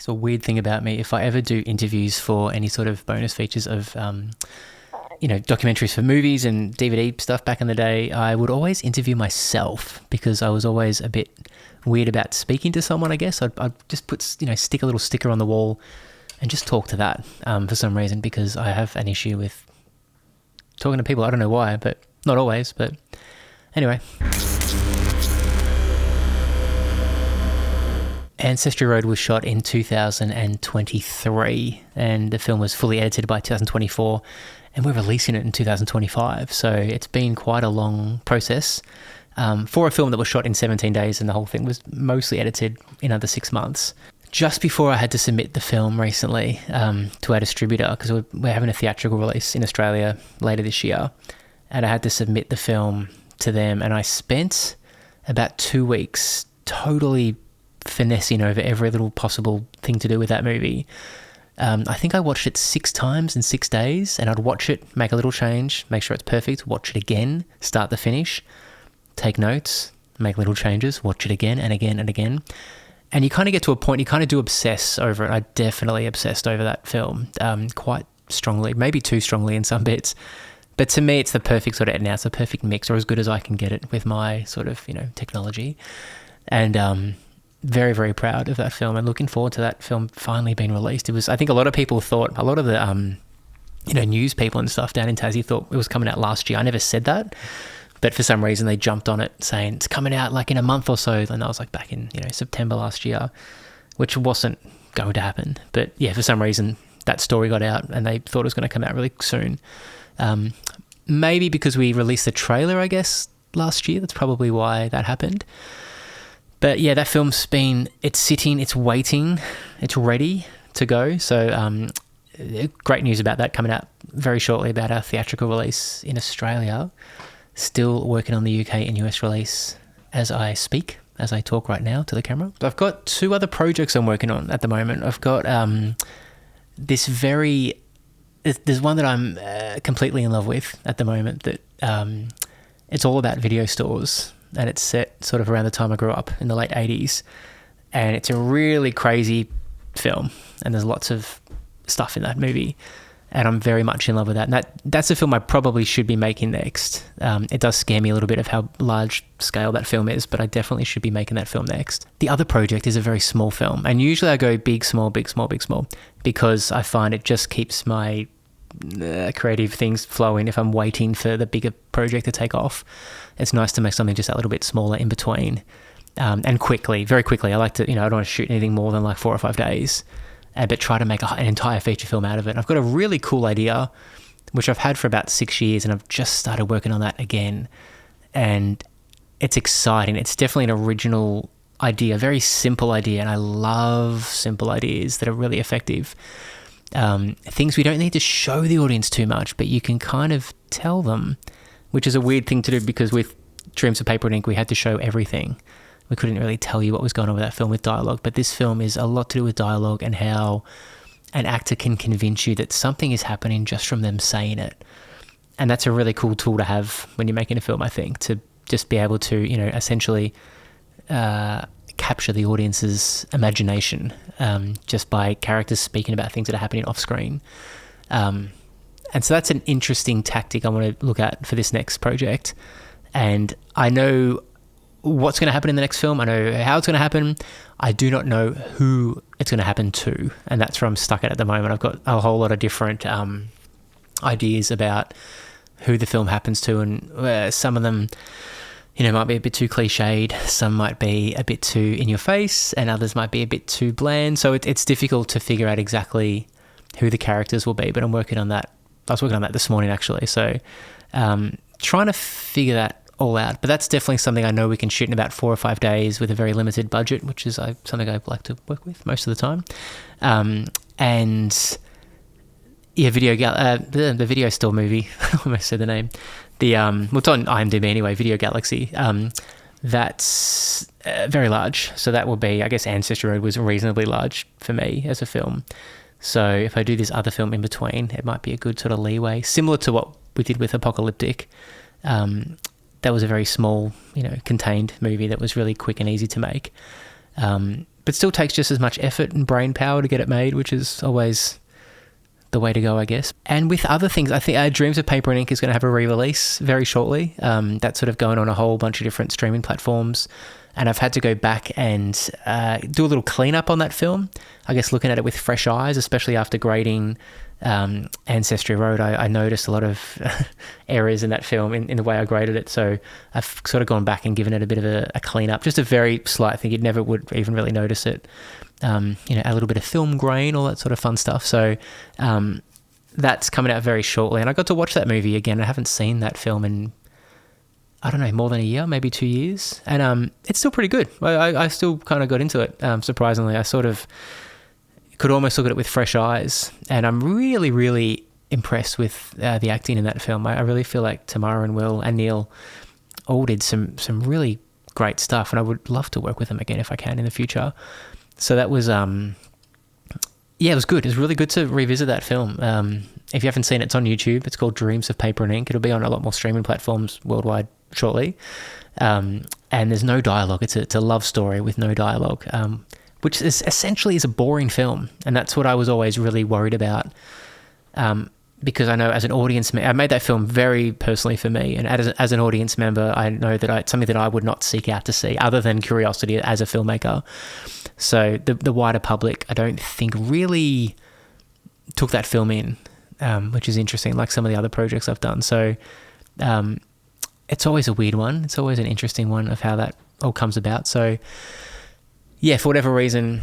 It's a weird thing about me. If I ever do interviews for any sort of bonus features of, documentaries for movies and DVD stuff back in the day, I would always interview myself because I was always a bit weird about speaking to someone, I guess. I'd just stick a little sticker on the wall and just talk to that for some reason, because I have an issue with talking to people. I don't know why, but not always. But anyway. Ancestry Road was shot in 2023 and the film was fully edited by 2024, and we're releasing it in 2025. So it's been quite a long process for a film that was shot in 17 days, and the whole thing was mostly edited in under 6 months. Just before I had to submit the film recently to our distributor, because we're having a theatrical release in Australia later this year, and I had to submit the film to them, and I spent about 2 weeks totally finessing over every little possible thing to do with that movie. I think I watched it 6 times in 6 days, and I'd watch it, make a little change, make sure it's perfect, watch it again, start to finish, take notes, make little changes, watch it again and again and again. And you kind of get to a point, you kind of do obsess over it. I definitely obsessed over that film quite strongly, maybe too strongly in some bits. But to me, it's the perfect sort of edit now. It's the perfect mix, or as good as I can get it with my sort of, technology. And very, very proud of that film and looking forward to that film finally being released. It was, I think a lot of people thought, a lot of the, news people and stuff down in Tassie thought it was coming out last year. I never said that, but for some reason they jumped on it saying it's coming out like in a month or so. And that was like back in, September last year, which wasn't going to happen. But yeah, for some reason that story got out and they thought it was going to come out really soon. Maybe because we released the trailer, I guess, last year. That's probably why that happened. But yeah, that film's it's sitting, it's waiting, it's ready to go. So great news about that coming out very shortly about our theatrical release in Australia. Still working on the UK and US release as I speak, as I talk right now to the camera. I've got 2 other projects I'm working on at the moment. I've got there's one that I'm completely in love with at the moment that it's all about video stores. And it's set sort of around the time I grew up in the late 80s. And it's a really crazy film. And there's lots of stuff in that movie. And I'm very much in love with that. And that's a film I probably should be making next. It does scare me a little bit of how large scale that film is, but I definitely should be making that film next. The other project is a very small film. And usually I go big, small, big, small, big, small, because I find it just keeps my creative things flowing if I'm waiting for the bigger project to take off. It's nice to make something just a little bit smaller in between, and very quickly. I like to, I don't want to shoot anything more than like 4 or 5 days, but try to make an entire feature film out of it. And I've got a really cool idea, which I've had for about 6 years, and I've just started working on that again. And it's exciting. It's definitely an original idea, very simple idea, and I love simple ideas that are really effective. Things we don't need to show the audience too much, but you can kind of tell them, which is a weird thing to do because with Dreams of Paper and Ink, we had to show everything. We couldn't really tell you what was going on with that film with dialogue, but this film is a lot to do with dialogue and how an actor can convince you that something is happening just from them saying it. And that's a really cool tool to have when you're making a film, I think, to just be able to, essentially capture the audience's imagination just by characters speaking about things that are happening off screen. And so that's an interesting tactic I want to look at for this next project. And I know what's going to happen in the next film. I know how it's going to happen. I do not know who it's going to happen to. And that's where I'm stuck at the moment. I've got a whole lot of different ideas about who the film happens to. And some of them, might be a bit too cliched. Some might be a bit too in your face, and others might be a bit too bland. So it's difficult to figure out exactly who the characters will be, but I'm working on that. I was working on that this morning, actually. So trying to figure that all out. But that's definitely something I know we can shoot in about 4 or 5 days with a very limited budget, which is something I like to work with most of the time. And yeah, the Video Store movie, I almost said the name. It's on IMDb anyway, Video Galaxy. That's very large. So that will be, I guess Ancestry Road was reasonably large for me as a film. So if I do this other film in between, it might be a good sort of leeway, similar to what we did with Apocalyptic. That was a very small, contained movie that was really quick and easy to make. but still takes just as much effort and brain power to get it made, which is always the way to go, I guess. And with other things, I think Dreams of Paper and Ink is going to have a re-release very shortly. That's sort of going on a whole bunch of different streaming platforms. And I've had to go back and do a little cleanup on that film. I guess looking at it with fresh eyes, especially after grading Ancestry Road, I noticed a lot of errors in that film in the way I graded it. So I've sort of gone back and given it a bit of a cleanup, just a very slight thing. You'd never would even really notice it. A little bit of film grain, all that sort of fun stuff. So that's coming out very shortly. And I got to watch that movie again. I haven't seen that film in, I don't know, more than a year, maybe 2 years. And it's still pretty good. I still kind of got into it, surprisingly. I sort of could almost look at it with fresh eyes. And I'm really, really impressed with the acting in that film. I really feel like Tamara and Will and Neil all did some really great stuff. And I would love to work with them again if I can in the future. So that was, it was good. It was really good to revisit that film. If you haven't seen it, it's on YouTube. It's called Dreams of Paper and Ink. It'll be on a lot more streaming platforms worldwide shortly. And there's no dialogue. It's a love story with no dialogue, which is essentially a boring film. And that's what I was always really worried about. Because I know as an audience, I made that film very personally for me. And as an audience member, I know that it's something that I would not seek out to see other than curiosity as a filmmaker. So the wider public, I don't think really took that film in, which is interesting, like some of the other projects I've done. So it's always a weird one. It's always an interesting one of how that all comes about. So yeah, for whatever reason,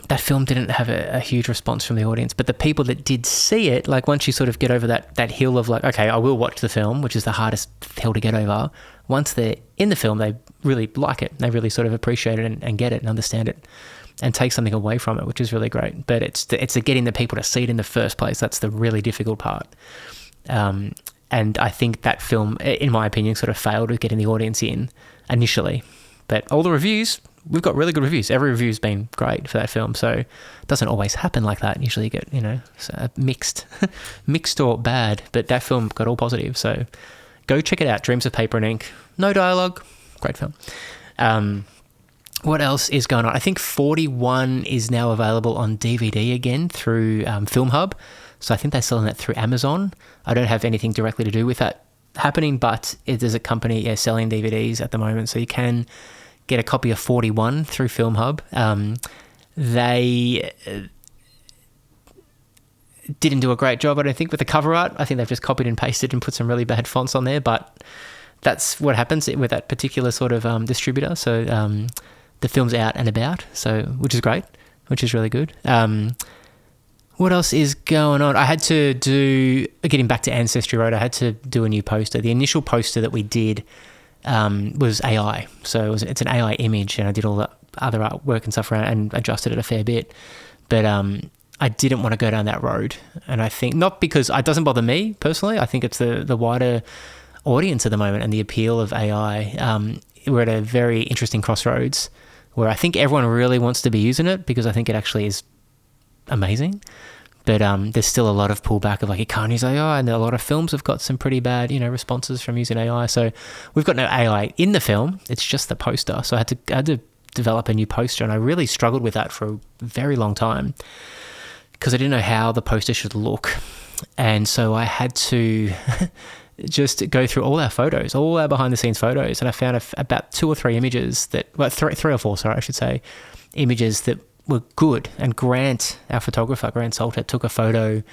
that film didn't have a huge response from the audience, but the people that did see it, like once you sort of get over that hill of like, okay, I will watch the film, which is the hardest hill to get over. Once they're in the film, they really like it. They really sort of appreciate it and get it and understand it and take something away from it, which is really great. But it's the getting the people to see it in the first place. That's the really difficult part. And I think that film, in my opinion, sort of failed with getting the audience in initially. But all the reviews, we've got really good reviews. Every review's been great for that film. So it doesn't always happen like that. Usually you get, mixed or bad. But that film got all positive. So go check it out. Dreams of Paper and Ink. No dialogue. Great film. What else is going on? I think 41 is now available on DVD again through Film Hub. So I think they're selling that through Amazon. I don't have anything directly to do with that happening, but there's a company selling DVDs at the moment. So you can get a copy of 41 through Film Hub. They didn't do a great job, I don't think, with the cover art. I think they've just copied and pasted and put some really bad fonts on there, but that's what happens with that particular sort of distributor. So the film's out and about, so which is great, which is really good. What else is going on? I had to getting back to Ancestry Road, I had to do a new poster. The initial poster that we did was AI. So it's an AI image, and I did all the other artwork and stuff around and adjusted it a fair bit. But I didn't want to go down that road. And I think, not because it doesn't bother me personally, I think it's the wider audience at the moment and the appeal of AI. We're at a very interesting crossroads where I think everyone really wants to be using it because I think it actually is amazing. But there's still a lot of pullback of like, you can't use AI, and a lot of films have got some pretty bad, responses from using AI. So we've got no AI in the film. It's just the poster. So I had to develop a new poster, and I really struggled with that for a very long time because I didn't know how the poster should look. And so I had to just go through all our photos, all our behind the scenes photos. And I found about 2 or 3 images three or four, I should say, images that were good. And Grant, our photographer, Grant Salter, took a photo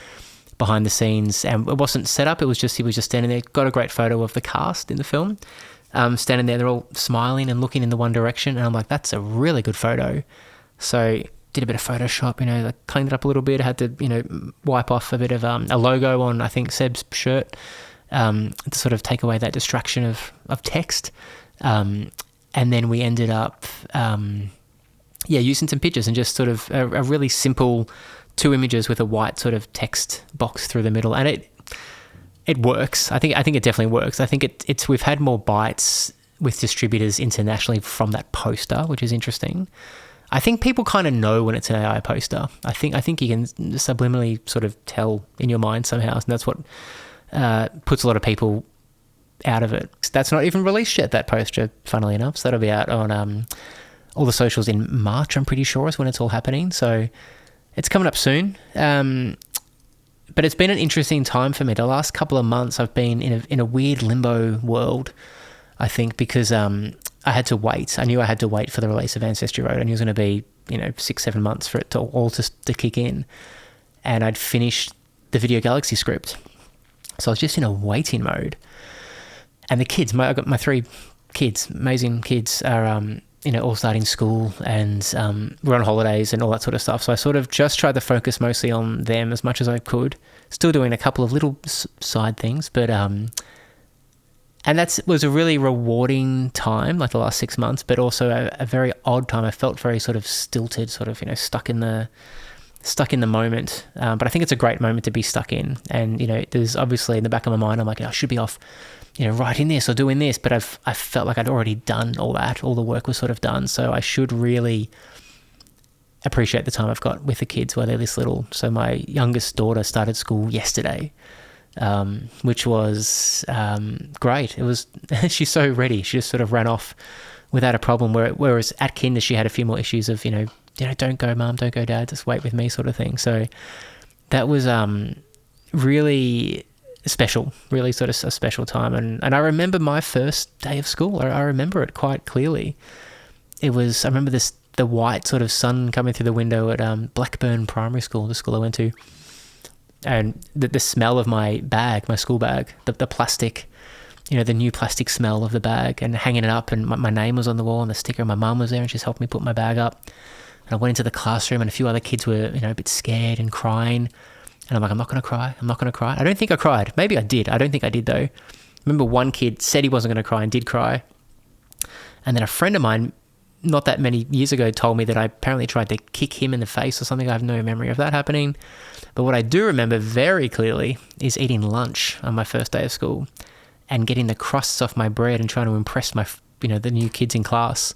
behind the scenes, and it wasn't set up. He was just standing there. Got a great photo of the cast in the film, standing there. They're all smiling and looking in the one direction. And I'm like, that's a really good photo. So did a bit of Photoshop, I cleaned it up a little bit. I had to, wipe off a bit of a logo on, I think, Seb's shirt, to sort of take away that distraction of text. And then we ended up, using some pictures and just sort of a really simple 2 images with a white sort of text box through the middle. And it works. I think it definitely works. I think we've had more bites with distributors internationally from that poster, which is interesting. I think people kind of know when it's an AI poster. I think you can subliminally sort of tell in your mind somehow, and that's what puts a lot of people out of it. That's not even released yet, that poster, funnily enough. So that'll be out on all the socials in March, I'm pretty sure, is when it's all happening. So it's coming up soon. But it's been an interesting time for me. The last couple of months I've been in a weird limbo world, I think, because I had to wait. I knew I had to wait for the release of Ancestry Road. I knew it was going to be, 6-7 months for it to all to kick in. And I'd finished the Video Galaxy script. So I was just in a waiting mode. And the kids, I got my 3 kids, amazing kids, are all starting school, and we're on holidays and all that sort of stuff. So I sort of just tried to focus mostly on them as much as I could. Still doing a couple of little side things, but and that was a really rewarding time, like the last 6 months, but also a very odd time. I felt very sort of stilted, sort of stuck in the moment. But I think it's a great moment to be stuck in. And there's obviously in the back of my mind, I'm like, I should be off, writing this or doing this, but I felt like I'd already done all that. All the work was sort of done. So I should really appreciate the time I've got with the kids while they're this little. So my youngest daughter started school yesterday, which was great. It was she's so ready. She just sort of ran off without a problem. Whereas at kinder, she had a few more issues of don't go, mum, don't go, dad, just wait with me, sort of thing. So that was really special, really sort of a special time. And I remember my first day of school. I remember it quite clearly. I remember the white sort of sun coming through the window at Blackburn Primary School, the school I went to. And the smell of my bag, my school bag, the plastic, the new plastic smell of the bag, and hanging it up, and my name was on the wall and the sticker, and my mum was there and she's helped me put my bag up. And I went into the classroom and a few other kids were, a bit scared and crying. And I'm like, I'm not going to cry. I'm not going to cry. I don't think I cried. Maybe I did. I don't think I did though. I remember one kid said he wasn't going to cry and did cry. And then a friend of mine, not that many years ago, told me that I apparently tried to kick him in the face or something. I have no memory of that happening. But what I do remember very clearly is eating lunch on my first day of school and getting the crusts off my bread and trying to impress my, the new kids in class,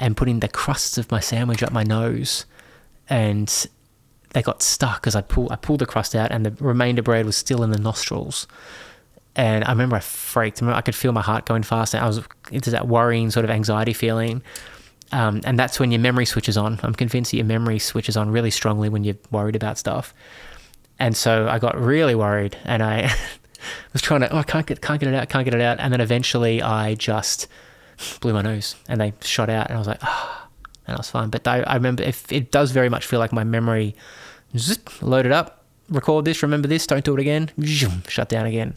and putting the crusts of my sandwich up my nose, and they got stuck because I pulled the crust out and the remainder bread was still in the nostrils. And I remember I freaked. I could feel my heart going fast, and I was into that worrying sort of anxiety feeling. And that's when your memory switches on. I'm convinced that your memory switches on really strongly when you're worried about stuff. And so I got really worried, and I was trying to, I can't get it out. And then eventually I just blew my nose and they shot out, and I was like, and I was fine. But I remember it does very much feel like my memory loaded up, record this, remember this, don't do it again, shut down again.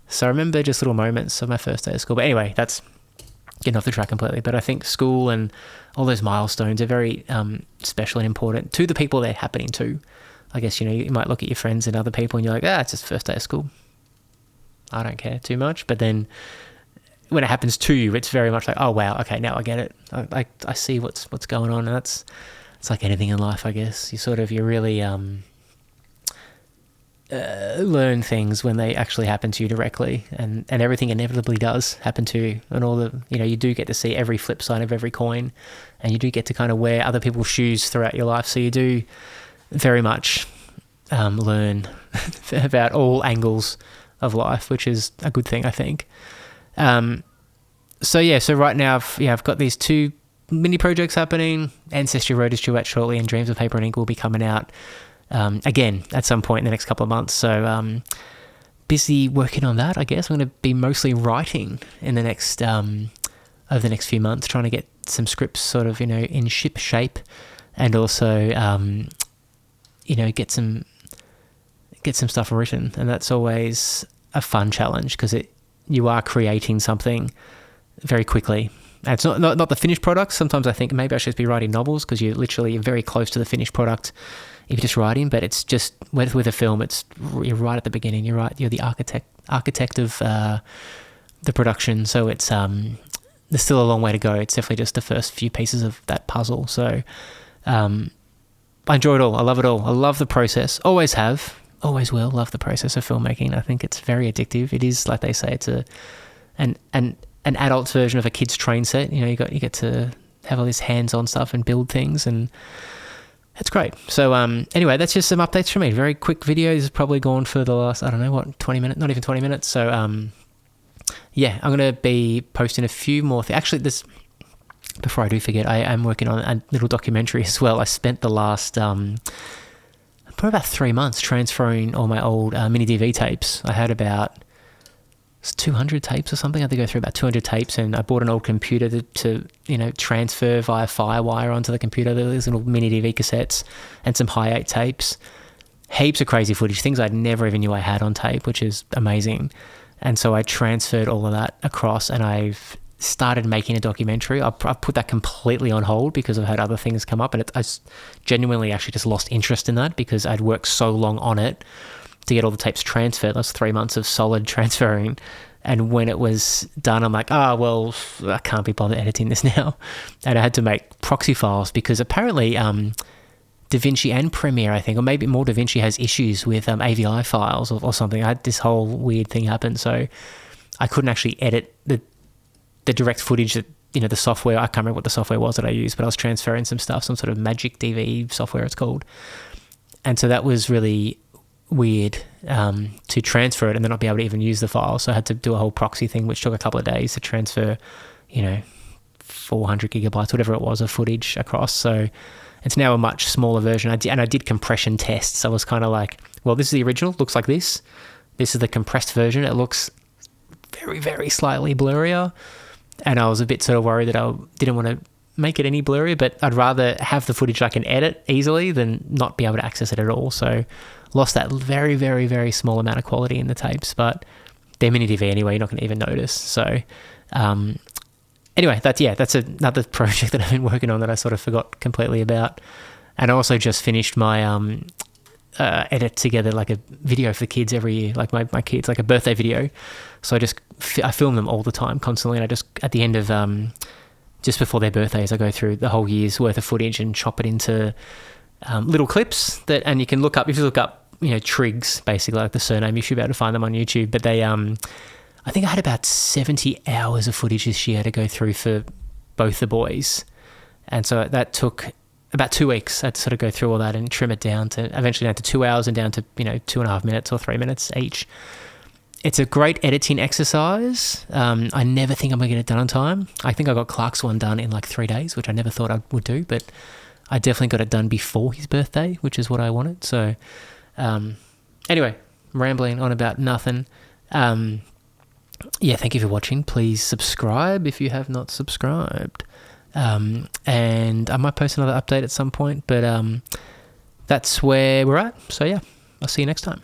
So I remember just little moments of my first day of school. But anyway, that's getting off the track completely. But I think school and all those milestones are very special and important to the people they're happening to. I guess, you might look at your friends and other people and you're like, it's just first day of school. I don't care too much. But then when it happens to you, it's very much like, oh wow, okay, now I get it. I see what's going on. And it's like anything in life, I guess. You really learn things when they actually happen to you directly, and everything inevitably does happen to you, and all the, you do get to see every flip side of every coin, and you do get to kind of wear other people's shoes throughout your life. So you do very much learn about all angles of life, which is a good thing, I think. So right now I've got these 2 mini projects happening. Ancestry Road is due out shortly, and Dreams of Paper and Ink will be coming out again at some point in the next couple of months. So busy working on that, I guess. I'm going to be mostly writing in the next over the next few months, trying to get some scripts sort of in ship shape, and also get some stuff written. And that's always a fun challenge, because you are creating something very quickly. And it's not the finished product. Sometimes I think maybe I should just be writing novels, because you're very close to the finished product if you're just writing. But it's just with a film, you're right at the beginning. You're the architect of the production. So it's there's still a long way to go. It's definitely just the first few pieces of that puzzle. So I enjoy it all. I love it all. I love the process. Always have. Always will love the process of filmmaking. I think it's very addictive. It is, like they say, it's an adult version of a kid's train set. You get to have all this hands-on stuff and build things, and it's great. So anyway, that's just some updates from me. Very quick video. This has probably gone for the last, 20 minutes, not even 20 minutes. So yeah, I'm going to be posting a few more things. Actually, before I do forget, I am working on a little documentary as well. I spent the last probably about 3 months transferring all my old mini DV tapes. I had about 200 tapes or something. I had to go through about 200 tapes, and I bought an old computer to transfer via Firewire onto the computer. These little mini DV cassettes and some high 8 tapes. Heaps of crazy footage, things I never even knew I had on tape, which is amazing. And so I transferred all of that across, and I've started making a documentary. I've put that completely on hold because I've had other things come up, and I genuinely actually just lost interest in that because I'd worked so long on it to get all the tapes transferred. That's 3 months of solid transferring. And when it was done, I'm like, well, I can't be bothered editing this now. And I had to make proxy files because apparently DaVinci and Premiere, I think, or maybe more DaVinci, has issues with AVI files or something. I had this whole weird thing happen. So I couldn't actually edit the direct footage that, the software. I can't remember what the software was that I used, but I was transferring some stuff, some sort of Magic DV software it's called. And so that was really weird to transfer it and then not be able to even use the file. So I had to do a whole proxy thing, which took a couple of days to transfer, 400 gigabytes, whatever it was, of footage across. So it's now a much smaller version. I did compression tests. I was kind of like, well, this is the original, looks like this. This is the compressed version. It looks very, very slightly blurrier. And I was a bit sort of worried that I didn't want to make it any blurrier, but I'd rather have the footage I can edit easily than not be able to access it at all. So lost that very, very, very small amount of quality in the tapes, but they're mini DV anyway, you're not going to even notice. So anyway, that's another project that I've been working on that I sort of forgot completely about. And I also just finished my edit together like a video for kids every year, like my kids, like a birthday video. So I film them all the time, constantly, and I just, at the end of just before their birthdays, I go through the whole year's worth of footage and chop it into little clips and you can look up, if you look up, Triggs, basically like the surname, you should be able to find them on YouTube. But they, I think I had about 70 hours of footage this year to go through for both the boys. And so that took about 2 weeks. I had to sort of go through all that and trim it down to eventually down to 2 hours and down to, 2.5 minutes or 3 minutes each. It's a great editing exercise. I never think I'm going to get it done on time. I think I got Clark's one done in like 3 days, which I never thought I would do, but I definitely got it done before his birthday, which is what I wanted. So anyway, rambling on about nothing. Thank you for watching. Please subscribe if you have not subscribed. And I might post another update at some point, but that's where we're at. So yeah, I'll see you next time.